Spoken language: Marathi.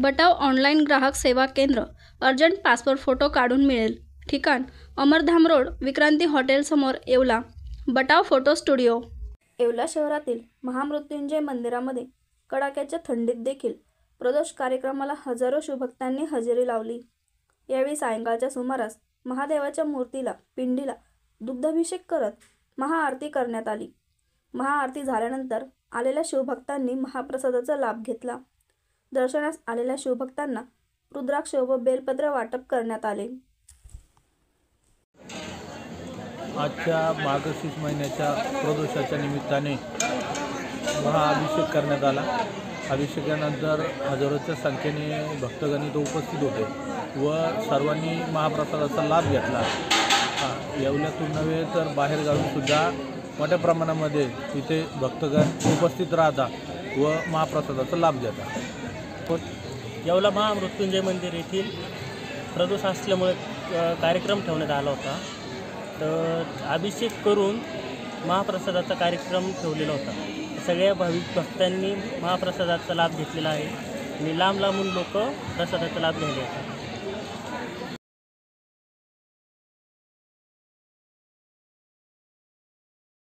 बटाव ऑनलाईन ग्राहक सेवा केंद्र. अर्जंट पासपोर्ट फोटो काढून मिळेल. ठिकाण अमरधाम रोड, विक्रांती हॉटेल समोर, येवला. Batav photo studio. येवला शहरातील महामृत्युंजय मंदिरामध्ये कडाक्याच्या थंडीत देखील प्रदोष कार्यक्रमाला हजारो शिवभक्तांनी हजेरी लावली. यावेळी सायंकाळच्या सुमारास महादेवाच्या मूर्तीला, पिंडीला दुग्धाभिषेक करत महाआरती करण्यात आली. महाआरती झाल्यानंतर आलेल्या शिवभक्तांनी महाप्रसादाचा लाभ घेतला. दर्शनास आलेल्या शिवभक्तांना रुद्राक्ष व बेलपत्र वाटप करण्यात आले. आजच्या मार्गशीर्ष महिन्याच्या प्रदोषाच्या निमित्ताने महाअभिषेक करण्यात आला. अभिषेकानंतर हजारोच्या संख्येने भक्तगण इथं उपस्थित होते व सर्वांनी महाप्रसादाचा लाभ घेतला. येवल्यातून नव्हे तर बाहेरगावीसुद्धा मोठ्या प्रमाणामध्ये इथे भक्तगण उपस्थित राहतात व महाप्रसादाचा लाभ घेतात. येवला महामृत्युंजय मंदिर येथील प्रदोष असल्यामुळे कार्यक्रम ठेवण्यात आला होता. तर अभिषेक करून महाप्रसादाचा कार्यक्रम ठेवलेला होता. सगळ्या भाविक भक्तांनी महाप्रसादाचा लाभ घेतलेला आहे आणि लांब लांबून लोक प्रसादाचा लाभ घ्यायला येतात.